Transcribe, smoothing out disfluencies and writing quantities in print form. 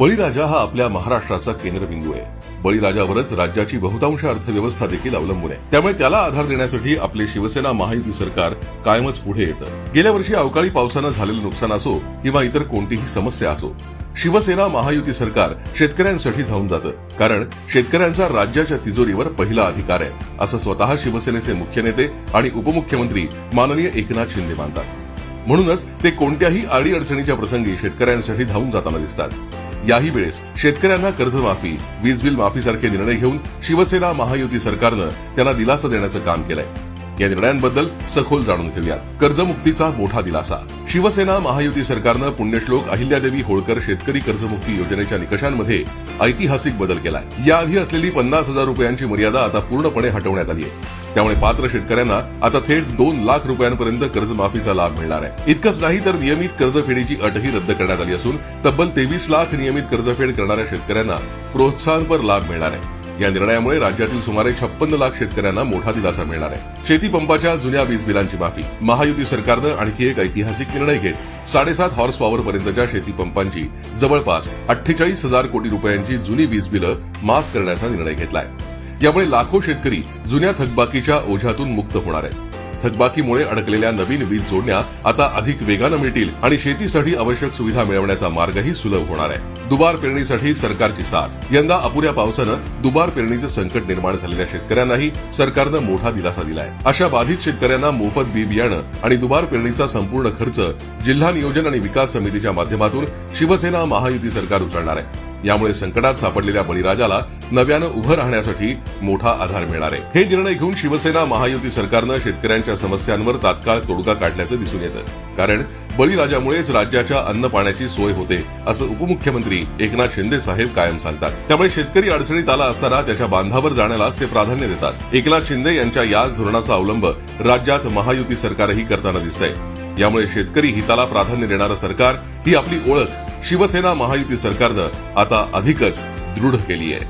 बळीराजा हा आपल्या महाराष्ट्राचा केंद्रबिंदू आहे। बळीराजावरच राज्याची बहुतांश अर्थव्यवस्था देखील अवलंबून आहे। त्यामुळे त्याला आधार देण्यासाठी आपले शिवसेना महायुती सरकार कायमच पुढे येतं। गेल्या वर्षी अवकाळी पावसानं झालेलं नुकसान असो किंवा इतर कोणतीही समस्या असो, शिवसेना महायुती सरकार शेतकऱ्यांसाठी धावून जातं, कारण शेतकऱ्यांचा राज्याच्या तिजोरीवर पहिला अधिकार आहे, असं स्वतः शिवसेनेचे मुख्य नेते आणि उपमुख्यमंत्री माननीय एकनाथ शिंदे मानतात। म्हणूनच ते कोणत्याही अडीअडचणीच्या प्रसंगी शेतकऱ्यांसाठी धावून जाताना दिसतात। याही वेळेस शेतकऱ्यांना कर्जमाफी, वीज बिल माफीसारखे निर्णय घेऊन शिवसेना महायुती सरकारनं त्यांना दिलासा देण्याचं काम केलंय। या निर्णयांबद्दल सखोल जाणून घेऊयात। कर्जमुक्तीचा मोठा दिलासा। शिवसेना महायुती सरकारनं पुण्यश्लोक अहिल्यादेवी होळकर शेतकरी कर्जमुक्ती योजनेच्या निकषांमध्ये ऐतिहासिक बदल केलाय। याआधी असलेली 50,000 रुपयांची मर्यादा आता पूर्णपणे हटवण्यात आली आहे। त्यामुळे पात्र शेतकऱ्यांना आता थेट 2 लाख रुपयांपर्यंत कर्जमाफीचा लाभ मिळणार आहे। इतकंच नाही तर नियमित कर्जफेडीची अटही रद्द करण्यात आली असून तब्बल 23 लाख नियमित कर्जफेड करणाऱ्या शेतकऱ्यांना प्रोत्साहनपर लाभ मिळणार आहे। या निर्णयामुळे राज्यातील सुमारे 56 लाख शेतकऱ्यांना मोठा दिलासा मिळणार आहे। शेती पंपाच्या जुन्या वीज बिलांची माफी। महायुती सरकारनं आणखी एक ऐतिहासिक निर्णय घेत 7.5 हॉर्स पॉवर पर्यंतच्या शेती पंपांची जवळपास 48,000 कोटी रुपयांची जुनी वीज बिलं माफ करण्याचा निर्णय घेतलाय। यामुळे लाखो शेतकरी जुन्या थकबाकीच्या ओझ्यातून मुक्त होणार आहेत। थकबाकीमुळे अडकलेल्या नवीन वीज जोडण्या आता अधिक वेगानं मिळतील आणि शेतीसाठी आवश्यक सुविधा मिळवण्याचा मार्गही सुलभ होणार आहे। दुबार पेरणीसाठी सरकारची साथ। यंदा अपुऱ्या पावसानं दुबार पेरणीचं संकट निर्माण झालेल्या शेतकऱ्यांनाही सरकारनं मोठा दिलासा दिलाय। अशा बाधित शेतकऱ्यांना मोफत बी बियाणं आणि दुबार पेरणीचा संपूर्ण खर्च जिल्हा नियोजन आणि विकास समितीच्या माध्यमातून शिवसेना महायुती सरकार उचलणार आहे। यामुळे संकटात सापडलेल्या बळीराजाला नव्यानं उभं राहण्यासाठी मोठा आधार मिळणार आहे। हे निर्णय घेऊन शिवसेना महायुती सरकारनं शेतकऱ्यांच्या समस्यांवर तात्काळ तोडगा काढल्याचं दिसून येतं, कारण बळीराजामुळेच राज्याच्या अन्न पाण्याची सोय होते, असं उपमुख्यमंत्री एकनाथ शिंदे साहेब कायम सांगतात। त्यामुळे शेतकरी अडचणीत आला असताना त्याच्या बांधावर जाण्यालाच ते प्राधान्य देतात। एकनाथ शिंदे यांच्या याच धोरणाचा अवलंब राज्यात महायुती सरकारही करताना दिसतंय। यामुळे शेतकरी हिताला प्राधान्य देणारं सरकार ही आपली ओळख शिवसेना महायुती सरकारनं आता अधिकच दृढ केली आहे।